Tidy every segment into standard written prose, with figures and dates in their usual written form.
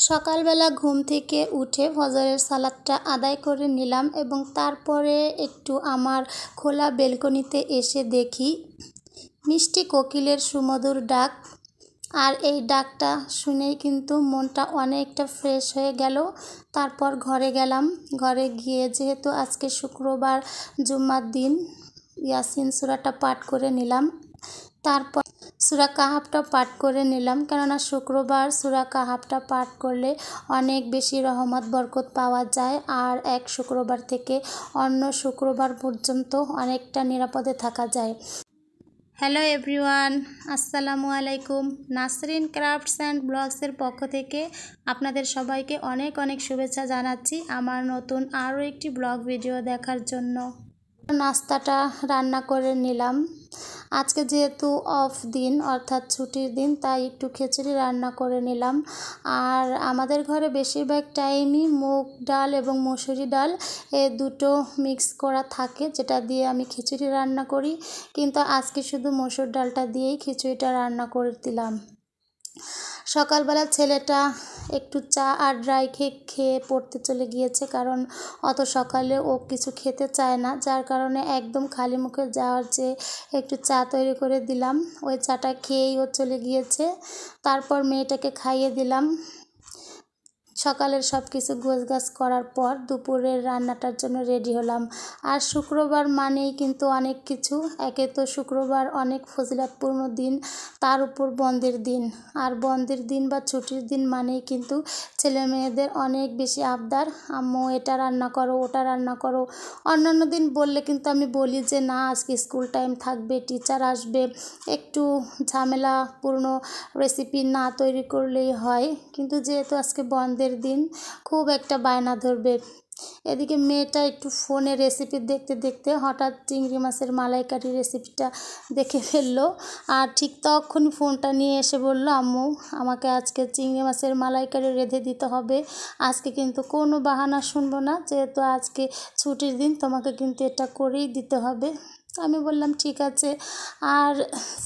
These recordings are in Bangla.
সকালবেলা ঘুম থেকে উঠে ফজরের সালাতটা আদায় করে নিলাম এবং তারপরে একটু আমার খোলা বেলকনিতে এসে দেখি মিষ্টি কোকিলের সুমধুর ডাক। আর এই ডাকটা শুনেই কিন্তু মনটা অনেকটা ফ্রেশ হয়ে গেল। তারপর ঘরে গেলাম। ঘরে গিয়ে যেহেতু আজকে শুক্রবার জুম্মার দিন, ইয়াসিন সূরাটা পাঠ করে নিলাম। তারপর সূরা কাহাফটা পাঠ করে নিলাম, কেননা শুক্রবার সূরা কাহাফটা পাঠ করলে অনেক বেশি রহমত বরকত পাওয়া যায়। আর এক শুক্রবার থেকে অন্য শুক্রবার পর্যন্ত অনেকটা নিরাপদে থাকা যায়। হ্যালো এভরিওয়ান, আসসালামু আলাইকুম। নাসরিন ক্রাফটস অ্যান্ড ব্লগসের পক্ষ থেকে আপনাদের সবাইকে অনেক অনেক শুভেচ্ছা জানাচ্ছি আমার নতুন আরও একটি ব্লগ ভিডিও দেখার জন্য। নাস্তাটা রান্না করে নিলাম। আজকে যেহেতু অফ দিন অর্থাৎ ছুটির দিন, তাই একটু খিচুড়ি রান্না করে নিলাম। আর আমাদের ঘরে বেশিরভাগ টাইমই মুগ ডাল এবং মসুরি ডাল এই দুটো মিক্স করা থাকে, যেটা দিয়ে আমি খিচুড়ি রান্না করি। কিন্তু আজকে শুধু মসুর ডালটা দিয়েই খিচুড়িটা রান্না করে দিলাম। সকালবেলা ছেলেটা একটু চা আর ড্রাই কেক খেয়ে পড়তে চলে গিয়েছে, কারণ অত সকালে ও কিছু খেতে চায় না, যার কারণে একদম খালি মুখে যাওয়ার চেয়ে একটু চা তৈরি করে দিলাম। ওই চাটা খেয়েই ও চলে গিয়েছে। তারপর মেয়েটাকে খাইয়ে দিলাম। সকালের সব কিছু গোছগাছ করার পর দুপুরের রান্নাটার জন্য রেডি হলাম। আর শুক্রবার মানেই কিন্তু অনেক কিছু। একে তো শুক্রবার অনেক ফজিলতপূর্ণ দিন, তার উপর বন্ধের দিন। আর বন্ধের দিন বা ছুটির দিন মানেই কিন্তু ছেলে মেয়েদের অনেক বেশি আবদার, আম্মু এটা রান্না করো, ওটা রান্না করো। অন্যান্য দিন বললে কিন্তু আমি বলি যে না, আজকে স্কুল টাইম থাকবে, টিচার আসবে, একটু ঝামেলাপূর্ণ রেসিপি না তৈরি করলেই হয়। কিন্তু যেহেতু আজকে বন্ধের দিন, খুব একটা বায়না ধরবে। এদিকে মেয়েটা একটু ফোনে রেসিপি দেখতে দেখতে হঠাৎ চিংড়ি মাছের মালাইকারি রেসিপিটা দেখে ফেললো। আর ঠিক তখনই ফোনটা নিয়ে এসে বলল, আম্মু আমাকে আজকে চিংড়ি মাছের মালাইকারি রেঁধে দিতে হবে। আজকে কিন্তু কোনো বাহানা শুনবো না, যেহেতু আজকে ছুটির দিন, তোমাকে কিন্তু এটা করেই দিতে হবে। আমি বললাম ঠিক আছে। আর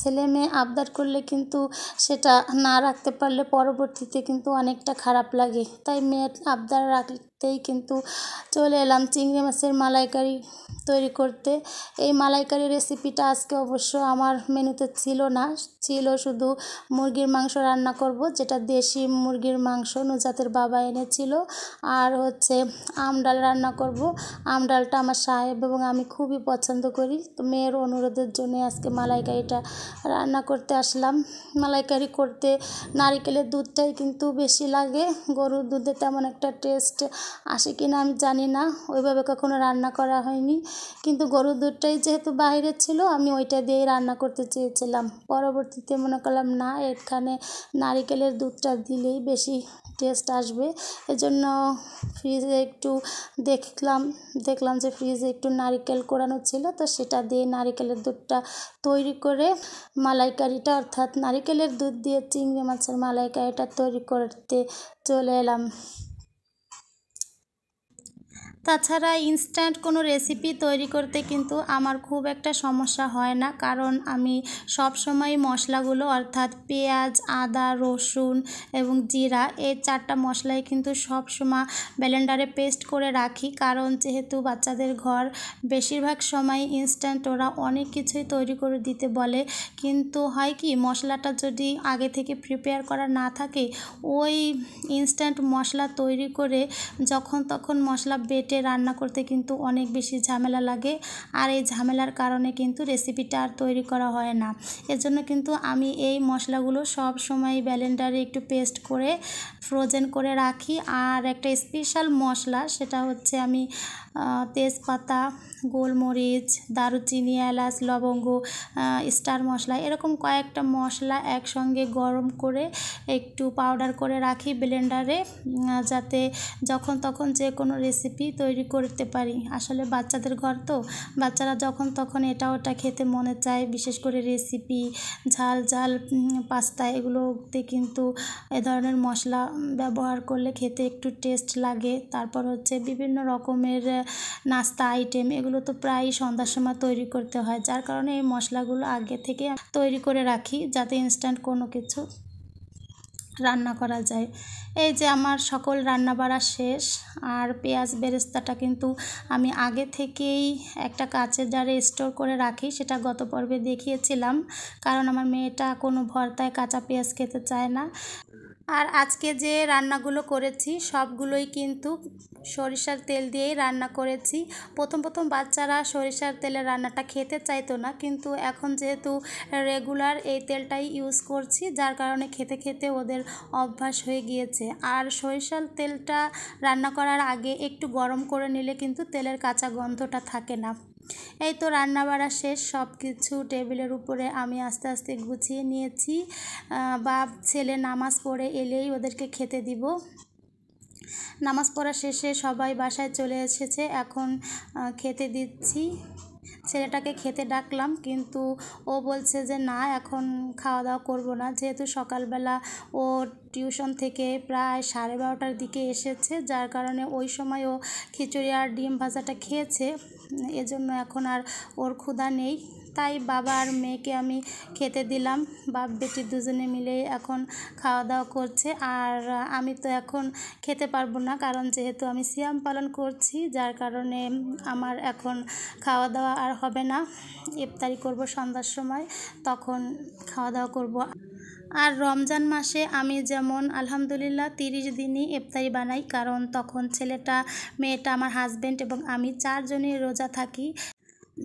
ছেলে মেয়ে আবদার করলে কিন্তু সেটা না রাখতে পারলে পরবর্তীতে কিন্তু অনেকটা খারাপ লাগে, তাই মেয়ের আবদার রাখতেই কিন্তু চলে এলাম চিংড়ি মাছের মালাইকারি তৈরি করতে। এই মালাইকারি রেসিপিটা আজকে অবশ্য আমার মেনুতে ছিল না, ছিল শুধু মুরগির মাংস রান্না করব, যেটা দেশি মুরগির মাংস নুজাতের বাবা এনেছিল। আর হচ্ছে আম ডাল রান্না করব। আম ডালটা আমার সাহেব এবং আমি খুবই পছন্দ করি, তো মেয়ের অনুরোধের জন্য আজকে মালাইকারিটা রান্না করতে আসলাম। মালাইকারি করতে নারিকেলের দুধটাই কিন্তু বেশি লাগে, গরুর দুধে তেমন একটা টেস্ট আসে কিনা আমি জানি না, ওইভাবে কখনো রান্না করা হয়নি। কিন্তু গরুর দুধটাই যেহেতু বাইরে ছিল, আমি ওইটা দিয়েই রান্না করতে চেয়েছিলাম। পরবর্তীতে মনে করলাম না, এখানে নারিকেলের দুধটা দিলেই বেশি টেস্ট আসবে। এজন্য ফ্রিজে একটু দেখলাম যে ফ্রিজে একটু নারিকেল কোরানো ছিল, তো সেটা দিয়ে নারিকেলের দুধটা তৈরি করে মালাইকারিটা অর্থাৎ নারিকেলের দুধ দিয়ে চিংড়ি মাছের মালাইকারিটা তৈরি করতে চলে এলাম। তাছাড়া ইনস্ট্যান্ট কোনো রেসিপি তৈরি করতে কিন্তু আমার খুব একটা সমস্যা হয় না, কারণ আমি সব সময় মশলাগুলো অর্থাৎ পেঁয়াজ, আদা, রসুন এবং জিরা, এই 4টা মশলাই কিন্তু সব সময় ব্লেন্ডারে পেস্ট করে রাখি। কারণ যেহেতু বাচ্চাদের ঘর, বেশিরভাগ সময় ইনস্ট্যান্ট ওরা অনেক কিছুই তৈরি করে দিতে বলে, কিন্তু হয় কি, মশলাটা যদি আগে থেকে প্রিপেয়ার করা না থাকে, ওই ইনস্ট্যান্ট মশলা তৈরি করে যখন তখন মশলা বেটে রান্না করতে কিন্তু অনেক বেশি ঝামেলা লাগে। আর এই ঝামেলার কারণে কিন্তু রেসিপিটা আর তৈরি করা হয় না। এজন্য কিন্তু আমি এই মশলাগুলো সব সময় ব্লেন্ডারে একটু পেস্ট করে ফ্রোজেন করে রাখি। আর একটা স্পেশাল মশলা, সেটা হচ্ছে আমি তেজপাতা, গোলমরিচ, দারুচিনি, এলাচ, লবঙ্গ, স্টার মশলা, এরকম কয়েকটা মশলা একসঙ্গে গরম করে একটু পাউডার করে রাখি ব্লেন্ডারে, যাতে যখন তখন যে কোনো রেসিপি তৈরি করতে পারি। আসলে বাচ্চাদের ঘর তো, বাচ্চারা যখন তখন এটা ওটা খেতে মনে চায়, বিশেষ করে রেসিপি, ঝাল ঝাল পাস্তা, এগুলোতে কিন্তু এ ধরনের মশলা ব্যবহার করলে খেতে একটু টেস্ট লাগে। তারপর হচ্ছে বিভিন্ন রকমের নাস্তা আইটেম, এগুলো তো প্রায়ই সন্ধ্যার সময় তৈরি করতে হয়, যার কারণে এই মশলাগুলো আগে থেকে তৈরি করে রাখি, যাতে ইনস্ট্যান্ট কোনো কিছু রান্না করা যায়। এই যে আমার সকল রান্না বাড়া শেষ। আর পেঁয়াজ বেরেস্তাটা কিন্তু আমি আগে থেকেই একটা কাঁচের জারে স্টোর করে রাখি, সেটা গত পর্বে দেখিয়েছিলাম, কারণ আমার মেয়েটা কোনো ভর্তায় কাঁচা পেঁয়াজ খেতে চায় না। আর আজকে যে রান্নাগুলো করেছি সবগুলোই কিন্তু সরিষার তেল দিয়েই রান্না করেছি। প্রথম বাচ্চারা সরিষার তেলের রান্নাটা খেতে চাইতো না, কিন্তু এখন যেহেতু রেগুলার এই তেলটাই ইউজ করছি, যার কারণে খেতে খেতে ওদের অভ্যাস হয়ে গিয়েছে। আর সরিষার তেলটা রান্না করার আগে একটু গরম করে নিলে কিন্তু তেলের কাঁচা গন্ধটা থাকে না। এই তো রান্না বাড়া শেষ, সব কিছু টেবিলের উপরে আমি আস্তে আস্তে গুছিয়ে নিয়েছি। বাপ ছেলে নামাজ পড়ে এলেই ওদেরকে খেতে দিব। নামাজ পড়া শেষে সবাই বাসায় চলে এসেছে, এখন খেতে দিচ্ছি। ছেলেটাকে খেতে ডাকলাম, কিন্তু ও বলছে যে না, এখন খাওয়া দাওয়া করবো না, যেহেতু সকালবেলা ও টিউশন থেকে প্রায় 12:30টার দিকে এসেছে, যার কারণে ওই সময় ও খিচুড়ি আর ডিম ভাজাটা খেয়েছে, এজন্য এখন আর ওর ক্ষুধা নেই। তাই বাবা আর মেয়েকে আমি খেতে দিলাম। বাপ বেটি দুজনে মিলে এখন খাওয়া দাওয়া করছে। আর আমি তো এখন খেতে পারবো না, কারণ যেহেতু আমি সিয়াম পালন করছি, যার কারণে আমার এখন খাওয়া দাওয়া আর হবে না। ইফতারি করব সন্ধ্যার সময়, তখন খাওয়া দাওয়া করব। আর রমজান মাসে আমি যেমন আলহামদুলিল্লাহ 30 দিনই ইফতারি বানাই, কারণ তখন ছেলেটা, মেয়েটা, আমার হাজব্যান্ড এবং আমি 4 জনই রোজা থাকি,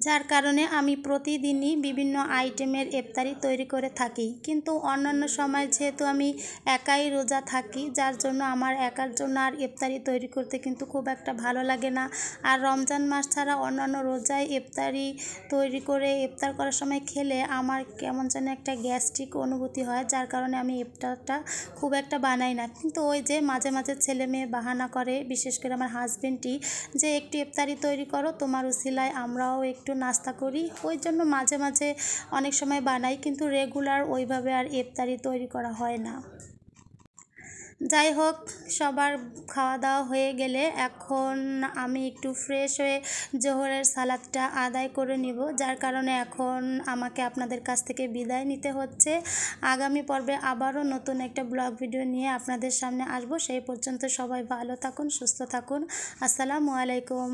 যার কারণে আমি প্রতিদিনই বিভিন্ন আইটেমের ইফতারি তৈরি করে থাকি। কিন্তু অন্যান্য সময় যেহেতু আমি একাই রোজা থাকি, যার জন্য আমার একার জন্য আর ইফতারি তৈরি করতে কিন্তু খুব একটা ভালো লাগে না। আর রমজান মাস ছাড়া অন্যান্য রোজায় ইফতারি তৈরি করে ইফতার করার সময় খেলে আমার কেমন যেন একটা গ্যাস্ট্রিক অনুভূতি হয়, যার কারণে আমি ইফতারটা খুব একটা বানাই না। কিন্তু ওই যে মাঝে মাঝে ছেলে মেয়ে বাহানা করে, বিশেষ করে আমার হাজবেন্ডই, যে একটু ইফতারি তৈরি করো, তোমার উসিলায় আমরাও একটু নাস্তা করি, ওই জন্য মাঝে মাঝে অনেক সময় বানাই, কিন্তু রেগুলার ওইভাবে আর ইফতারি তৈরি করা হয় না। যাই হোক, সবার খাওয়া দাওয়া হয়ে গেলে এখন আমি একটু ফ্রেশ হয়ে জোহরের সালাতটা আদায় করে নিব, যার কারণে এখন আমাকে আপনাদের কাছ থেকে বিদায় নিতে হচ্ছে। আগামী পর্বে আবারও নতুন একটা ব্লগ ভিডিও নিয়ে আপনাদের সামনে আসব। সেই পর্যন্ত সবাই ভালো থাকুন, সুস্থ থাকুন। আসসালামু আলাইকুম।